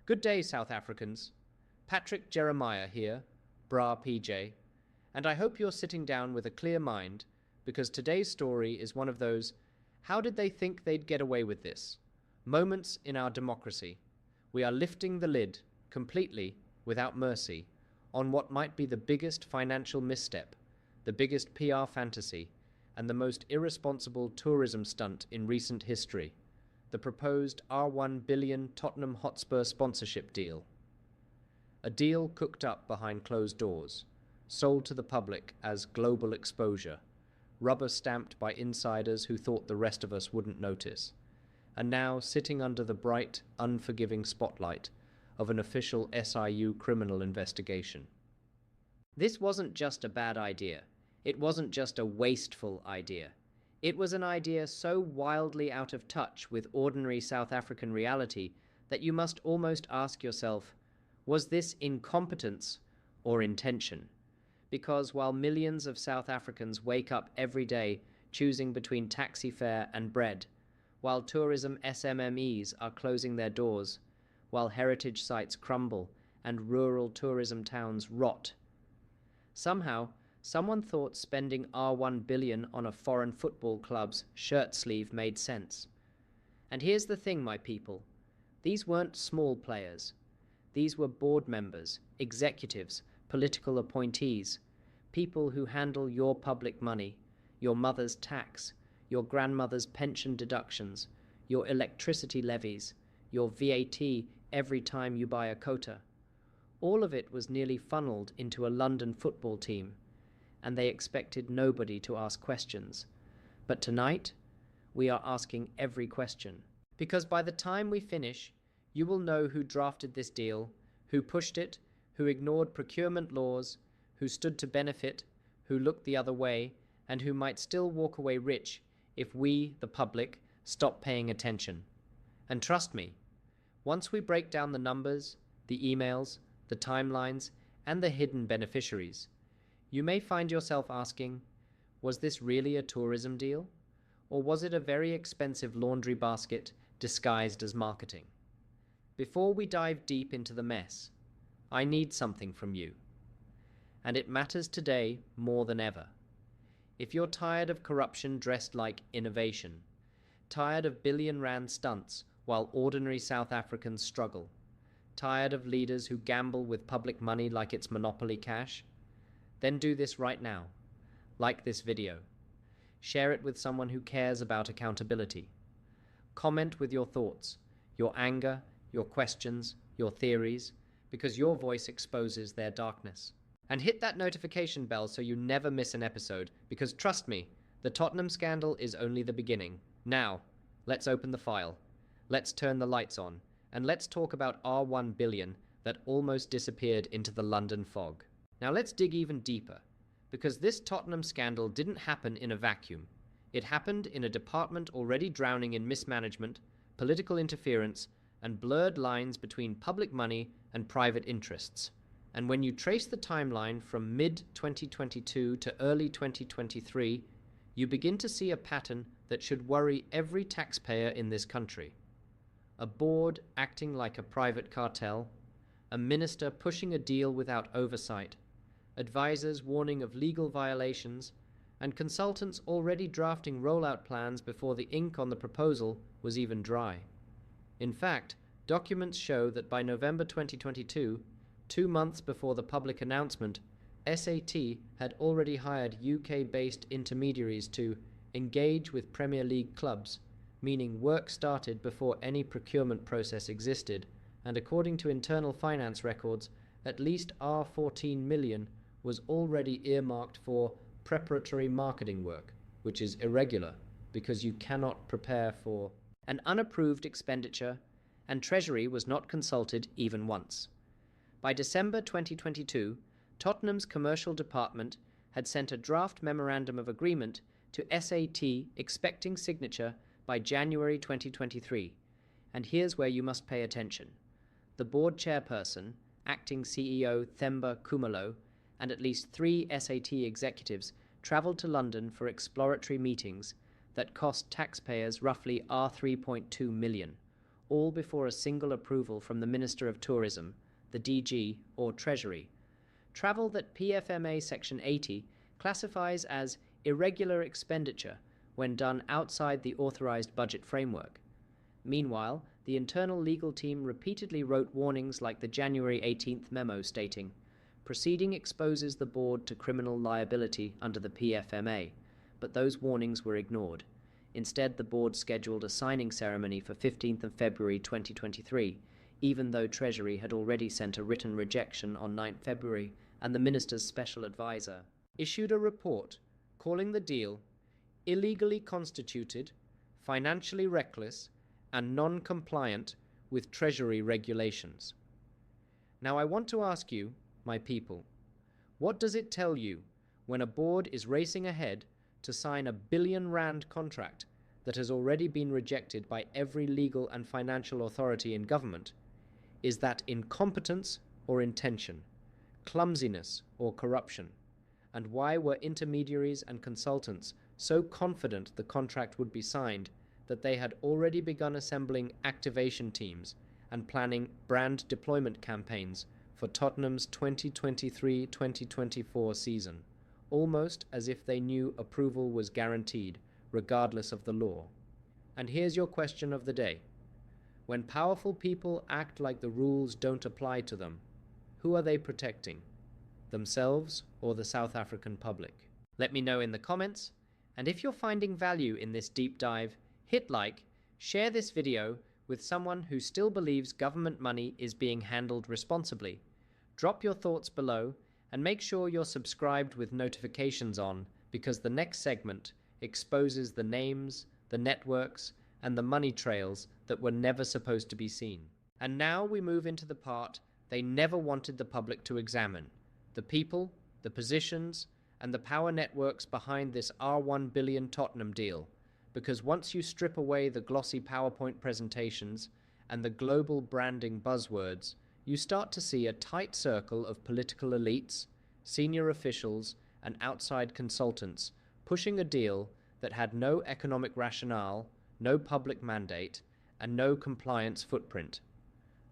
Good day, South Africans. Patrick Jeremiah here, Bra PJ, and I hope you're sitting down with a clear mind because today's story is one of those how did they think they'd get away with this? Moments in our democracy. We are lifting the lid, completely, without mercy, on what might be the biggest financial misstep, the biggest PR fantasy, and the most irresponsible tourism stunt in recent history, the proposed R1 billion Tottenham Hotspur sponsorship deal. A deal cooked up behind closed doors, sold to the public as global exposure, rubber-stamped by insiders who thought the rest of us wouldn't notice, and now sitting under the bright, unforgiving spotlight of an official SIU criminal investigation. This wasn't just a bad idea. It wasn't just a wasteful idea. It was an idea so wildly out of touch with ordinary South African reality that you must almost ask yourself, was this incompetence or intention? Because while millions of South Africans wake up every day choosing between taxi fare and bread, while tourism SMMEs are closing their doors, while heritage sites crumble and rural tourism towns rot, somehow someone thought spending R1 billion on a foreign football club's shirt sleeve made sense. And here's the thing, my people. These weren't small players. These were board members, executives, political appointees, people who handle your public money, your mother's tax, your grandmother's pension deductions, your electricity levies, your VAT every time you buy a quota. All of it was nearly funneled into a London football team, and they expected nobody to ask questions. But tonight, we are asking every question. Because by the time we finish, you will know who drafted this deal, who pushed it, who ignored procurement laws, who stood to benefit, who looked the other way, and who might still walk away rich if we, the public, stop paying attention. And trust me, once we break down the numbers, the emails, the timelines, and the hidden beneficiaries, you may find yourself asking, was this really a tourism deal? Or was it a very expensive laundry basket disguised as marketing? Before we dive deep into the mess, I need something from you. And it matters today more than ever. If you're tired of corruption dressed like innovation, tired of billion-rand stunts while ordinary South Africans struggle, tired of leaders who gamble with public money like it's monopoly cash, then do this right now. Like this video. Share it with someone who cares about accountability. Comment with your thoughts, your anger, your questions, your theories, because your voice exposes their darkness. And hit that notification bell so you never miss an episode, because trust me, the Tottenham scandal is only the beginning. Now, let's open the file. Let's turn the lights on, and let's talk about R1 billion that almost disappeared into the London fog. Now let's dig even deeper, because this Tottenham scandal didn't happen in a vacuum. It happened in a department already drowning in mismanagement, political interference, and blurred lines between public money and private interests. And when you trace the timeline from mid-2022 to early 2023, you begin to see a pattern that should worry every taxpayer in this country. A board acting like a private cartel, a minister pushing a deal without oversight, advisors warning of legal violations, and consultants already drafting rollout plans before the ink on the proposal was even dry. In fact, documents show that by November 2022, 2 months before the public announcement, SAT had already hired UK-based intermediaries to engage with Premier League clubs, meaning work started before any procurement process existed, and according to internal finance records, at least R14 million was already earmarked for preparatory marketing work, which is irregular because you cannot prepare for an unapproved expenditure, and Treasury was not consulted even once. By December 2022, Tottenham's commercial department had sent a draft memorandum of agreement to SAT expecting signature by January 2023, and here's where you must pay attention. The board chairperson, acting CEO Themba Khumalo, and at least 3 SAT executives travelled to London for exploratory meetings that cost taxpayers roughly R3.2 million, all before a single approval from the Minister of Tourism, the DG, or Treasury. Travel that PFMA Section 80 classifies as irregular expenditure when done outside the authorized budget framework. Meanwhile, the internal legal team repeatedly wrote warnings like the January 18th memo stating, "Proceeding exposes the board to criminal liability under the PFMA," but those warnings were ignored. Instead, the board scheduled a signing ceremony for 15th of February 2023, even though Treasury had already sent a written rejection on 9th February, and the minister's special advisor issued a report calling the deal illegally constituted, financially reckless, and non-compliant with Treasury regulations. Now I want to ask you, my people, what does it tell you when a board is racing ahead to sign a billion-rand contract that has already been rejected by every legal and financial authority in government? Is that incompetence or intention, clumsiness or corruption? And why were intermediaries and consultants so confident the contract would be signed that they had already begun assembling activation teams and planning brand deployment campaigns for Tottenham's 2023-2024 season, almost as if they knew approval was guaranteed, regardless of the law? And here's your question of the day. When powerful people act like the rules don't apply to them, who are they protecting? Themselves or the South African public? Let me know in the comments, and if you're finding value in this deep dive, hit like, share this video with someone who still believes government money is being handled responsibly. Drop your thoughts below and make sure you're subscribed with notifications on, because the next segment exposes the names, the networks, and the money trails that were never supposed to be seen. And now we move into the part they never wanted the public to examine: the people, the positions, and the power networks behind this R1 billion Tottenham deal. Because once you strip away the glossy PowerPoint presentations and the global branding buzzwords, you start to see a tight circle of political elites, senior officials, and outside consultants pushing a deal that had no economic rationale, no public mandate, and no compliance footprint.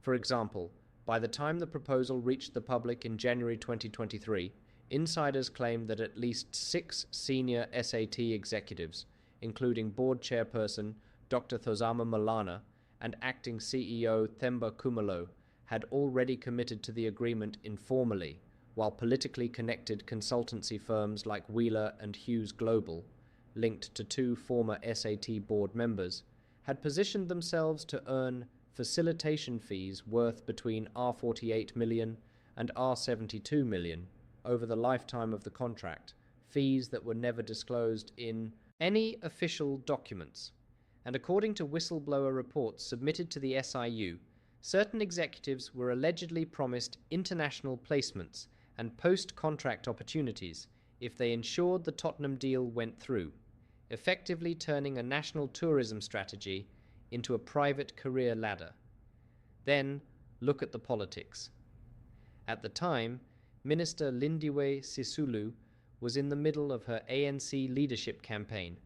For example, by the time the proposal reached the public in January 2023, insiders claimed that at least 6 senior SAT executives, including board chairperson Dr. Thozama Malana and acting CEO Themba Khumalo, had already committed to the agreement informally, while politically connected consultancy firms like Wheeler and Hughes Global, linked to 2 former SAT board members, had positioned themselves to earn facilitation fees worth between R48 million and R72 million over the lifetime of the contract, fees that were never disclosed in any official documents. And according to whistleblower reports submitted to the SIU, certain executives were allegedly promised international placements and post-contract opportunities if they ensured the Tottenham deal went through, effectively turning a national tourism strategy into a private career ladder. Then, look at the politics. At the time, Minister Lindiwe Sisulu was in the middle of her ANC leadership campaign,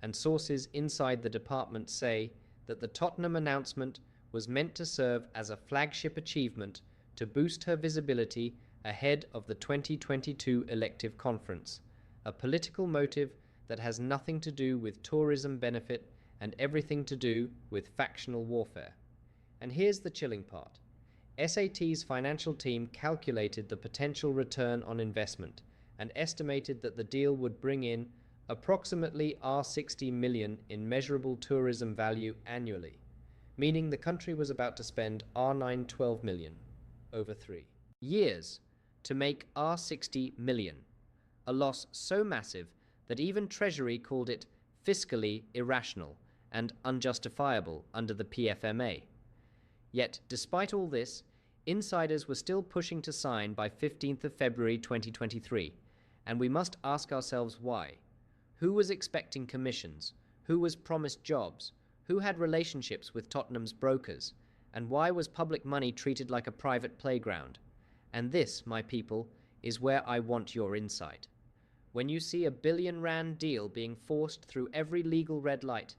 and sources inside the department say that the Tottenham announcement was meant to serve as a flagship achievement to boost her visibility ahead of the 2022 elective conference, a political motive that has nothing to do with tourism benefit and everything to do with factional warfare. And here's the chilling part. SAT's financial team calculated the potential return on investment and estimated that the deal would bring in approximately R60 million in measurable tourism value annually, meaning the country was about to spend R912 million over 3 years to make R60 million, a loss so massive that even Treasury called it fiscally irrational and unjustifiable under the PFMA. Yet, despite all this, insiders were still pushing to sign by 15th of February 2023, and we must ask ourselves why. Who was expecting commissions? Who was promised jobs? Who had relationships with Tottenham's brokers? And why was public money treated like a private playground? And this, my people, is where I want your insight. When you see a billion-rand deal being forced through every legal red light,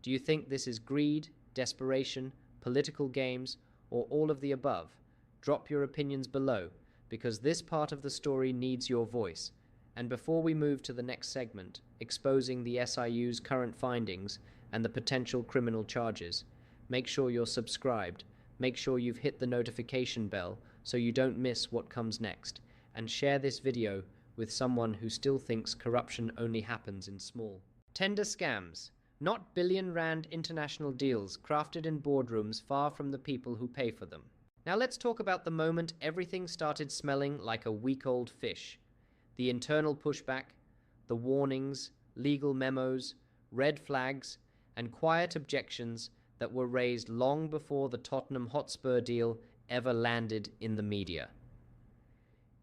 do you think this is greed, desperation, political games, or all of the above? Drop your opinions below, because this part of the story needs your voice. And before we move to the next segment, exposing the SIU's current findings and the potential criminal charges, make sure you're subscribed, make sure you've hit the notification bell so you don't miss what comes next, and share this video with someone who still thinks corruption only happens in small. Tender scams, not billion-rand international deals crafted in boardrooms far from the people who pay for them. Now let's talk about the moment everything started smelling like a week-old fish. The internal pushback, the warnings, legal memos, red flags, and quiet objections that were raised long before the Tottenham Hotspur deal ever landed in the media.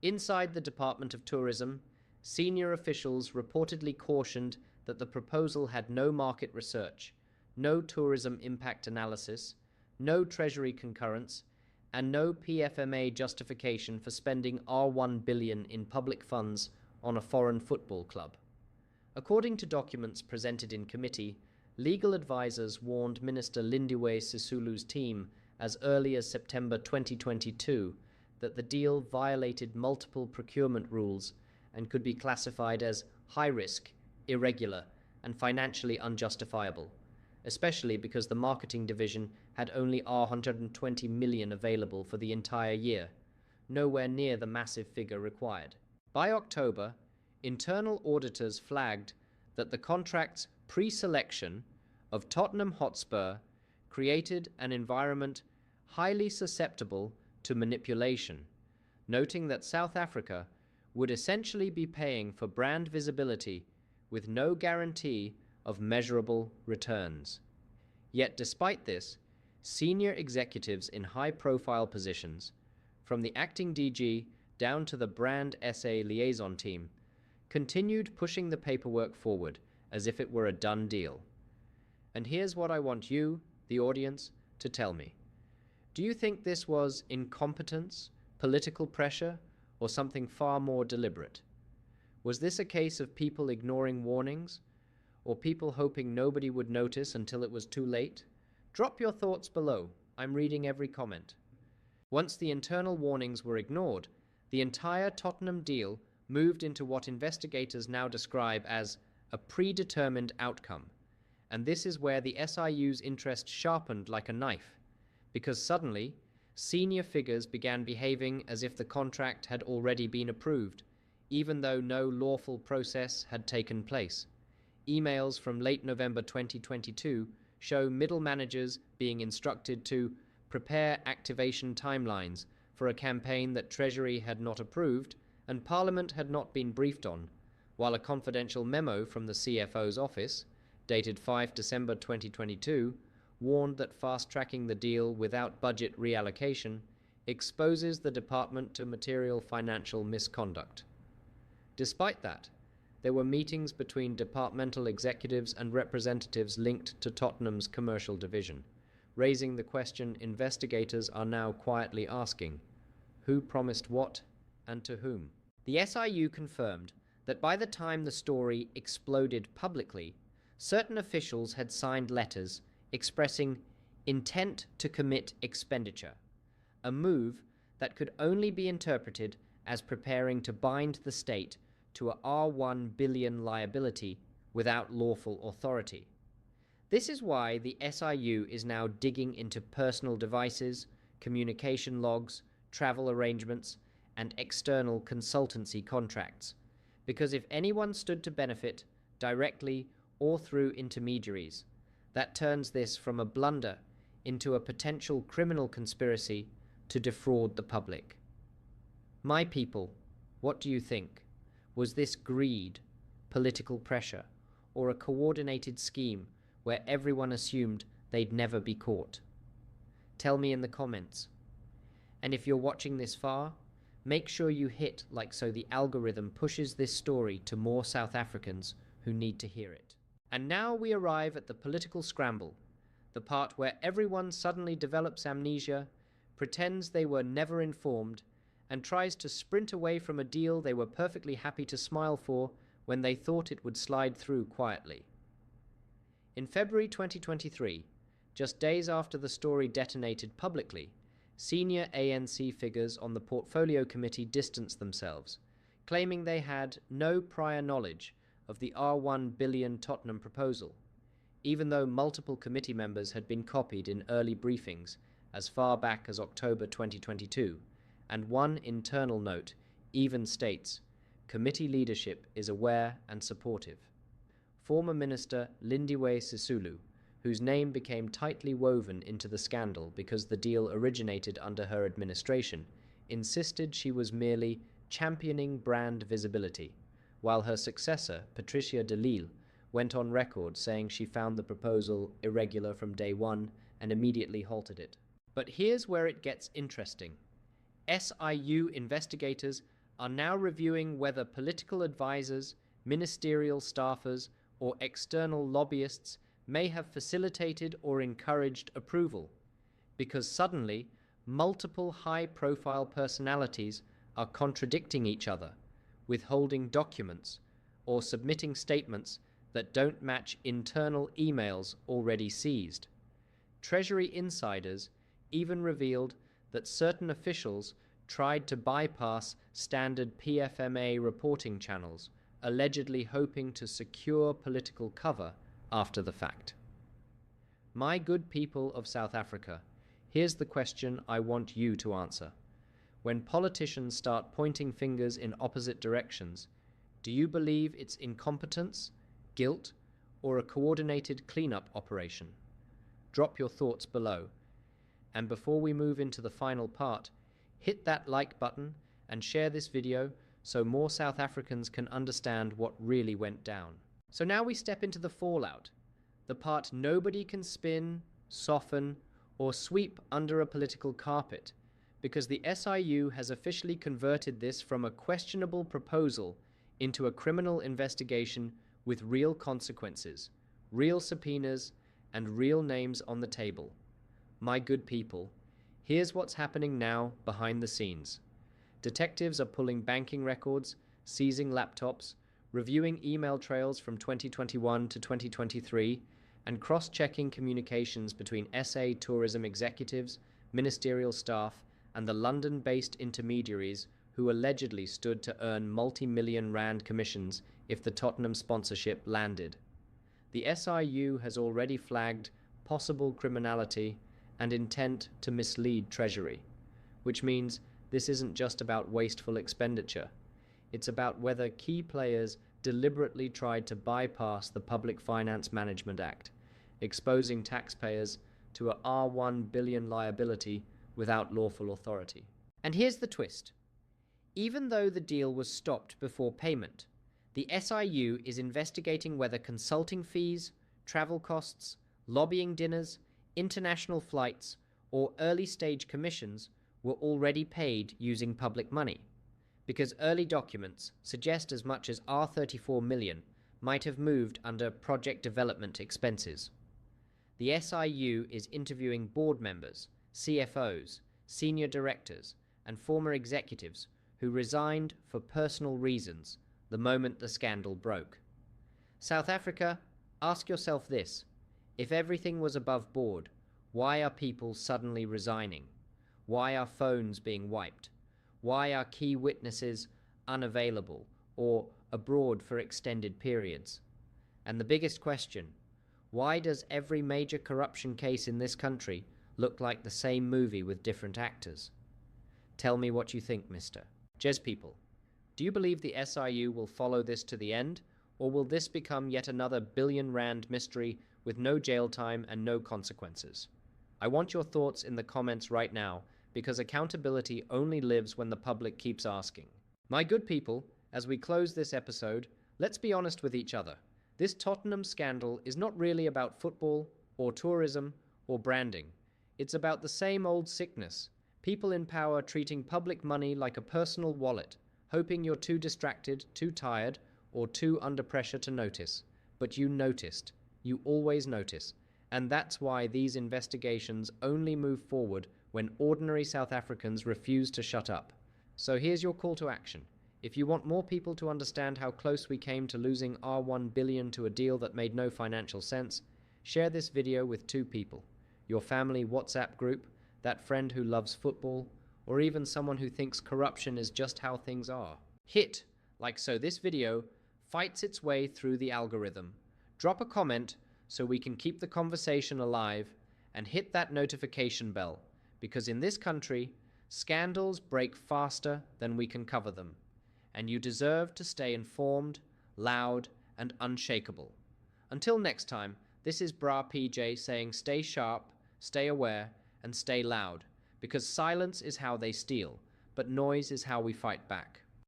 Inside the Department of Tourism, senior officials reportedly cautioned that the proposal had no market research, no tourism impact analysis, no Treasury concurrence, and no PFMA justification for spending R1 billion in public funds on a foreign football club. According to documents presented in committee, legal advisors warned Minister Lindiwe Sisulu's team as early as September 2022 that the deal violated multiple procurement rules and could be classified as high-risk, irregular, and financially unjustifiable, especially because the marketing division had only R120 million available for the entire year, nowhere near the massive figure required. By October, internal auditors flagged that the contract's pre-selection of Tottenham Hotspur created an environment highly susceptible to manipulation, noting that South Africa would essentially be paying for brand visibility with no guarantee of measurable returns. Yet despite this, senior executives in high-profile positions, from the acting DG down to the brand SA liaison team, continued pushing the paperwork forward as if it were a done deal. And here's what I want you, the audience, to tell me. Do you think this was incompetence, political pressure, or something far more deliberate? Was this a case of people ignoring warnings, or people hoping nobody would notice until it was too late? Drop your thoughts below. I'm reading every comment. Once the internal warnings were ignored, the entire Tottenham deal moved into what investigators now describe as a predetermined outcome. And this is where the SIU's interest sharpened like a knife, because suddenly, senior figures began behaving as if the contract had already been approved, even though no lawful process had taken place. Emails from late November 2022 show middle managers being instructed to prepare activation timelines for a campaign that Treasury had not approved and Parliament had not been briefed on, while a confidential memo from the CFO's office, dated 5 December 2022, warned that fast-tracking the deal without budget reallocation exposes the department to material financial misconduct. Despite that, there were meetings between departmental executives and representatives linked to Tottenham's commercial division, raising the question investigators are now quietly asking: who promised what and to whom? The SIU confirmed that by the time the story exploded publicly, certain officials had signed letters expressing intent to commit expenditure, a move that could only be interpreted as preparing to bind the state to a R1 billion liability without lawful authority. This is why the SIU is now digging into personal devices, communication logs, travel arrangements, and external consultancy contracts, because if anyone stood to benefit, directly or through intermediaries, that turns this from a blunder into a potential criminal conspiracy to defraud the public. My people, what do you think? Was this greed, political pressure, or a coordinated scheme where everyone assumed they'd never be caught? Tell me in the comments. And if you're watching this far, make sure you hit like so the algorithm pushes this story to more South Africans who need to hear it. And now we arrive at the political scramble, the part where everyone suddenly develops amnesia, pretends they were never informed, and tries to sprint away from a deal they were perfectly happy to smile for when they thought it would slide through quietly. In February 2023, Just days after the story detonated publicly, senior ANC figures on the portfolio committee distanced themselves, claiming they had no prior knowledge of the R1 billion Tottenham proposal, even though multiple committee members had been copied in early briefings as far back as October 2022, and one internal note even states, "Committee leadership is aware and supportive." Former Minister Lindiwe Sisulu, whose name became tightly woven into the scandal because the deal originated under her administration, insisted she was merely championing brand visibility, while her successor, Patricia de Lille, went on record saying she found the proposal irregular from day one and immediately halted it. But here's where it gets interesting. SIU investigators are now reviewing whether political advisors, ministerial staffers, or external lobbyists may have facilitated or encouraged approval, because suddenly multiple high-profile personalities are contradicting each other, withholding documents, or submitting statements that don't match internal emails already seized. Treasury insiders even revealed that certain officials tried to bypass standard PFMA reporting channels, allegedly hoping to secure political cover after the fact. My good people of South Africa, here's the question I want you to answer. When politicians start pointing fingers in opposite directions, do you believe it's incompetence, guilt, or a coordinated cleanup operation? Drop your thoughts below. And before we move into the final part, hit that like button and share this video so more South Africans can understand what really went down. So now we step into the fallout, the part nobody can spin, soften, or sweep under a political carpet, because the SIU has officially converted this from a questionable proposal into a criminal investigation with real consequences, real subpoenas, and real names on the table. My good people, here's what's happening now behind the scenes. Detectives are pulling banking records, seizing laptops, reviewing email trails from 2021 to 2023, and cross-checking communications between SA tourism executives, ministerial staff, and the London-based intermediaries who allegedly stood to earn multi-million rand commissions if the Tottenham sponsorship landed. The SIU has already flagged possible criminality and intent to mislead Treasury, which means this isn't just about wasteful expenditure. It's about whether key players deliberately tried to bypass the Public Finance Management Act, exposing taxpayers to a R1 billion liability without lawful authority. And here's the twist. Even though the deal was stopped before payment, the SIU is investigating whether consulting fees, travel costs, lobbying dinners, international flights, or early-stage commissions were already paid using public money, because early documents suggest as much as R34 million might have moved under project development expenses. The SIU is interviewing board members, CFOs, senior directors, and former executives who resigned for personal reasons the moment the scandal broke. South Africa, ask yourself this. If everything was above board, why are people suddenly resigning? Why are phones being wiped? Why are key witnesses unavailable or abroad for extended periods? And the biggest question, why does every major corruption case in this country look like the same movie with different actors? Tell me what you think, mister. Jez people, do you believe the SIU will follow this to the end, or will this become yet another billion-rand mystery with no jail time and no consequences? I want your thoughts in the comments right now, because accountability only lives when the public keeps asking. My good people, as we close this episode, let's be honest with each other. This Tottenham scandal is not really about football, or tourism, or branding. It's about the same old sickness. People in power treating public money like a personal wallet, hoping you're too distracted, too tired, or too under pressure to notice. But you noticed. You always notice. And that's why these investigations only move forward when ordinary South Africans refuse to shut up. So here's your call to action. If you want more people to understand how close we came to losing R1 billion to a deal that made no financial sense, share this video with 2 people. your family WhatsApp group, that friend who loves football, or even someone who thinks corruption is just how things are. Hit, like so this video, fights its way through the algorithm. Drop a comment so we can keep the conversation alive, and hit that notification bell, because in this country, scandals break faster than we can cover them, and you deserve to stay informed, loud, and unshakable. Until next time, this is Bra PJ saying stay sharp, stay aware, and stay loud, because silence is how they steal, but noise is how we fight back.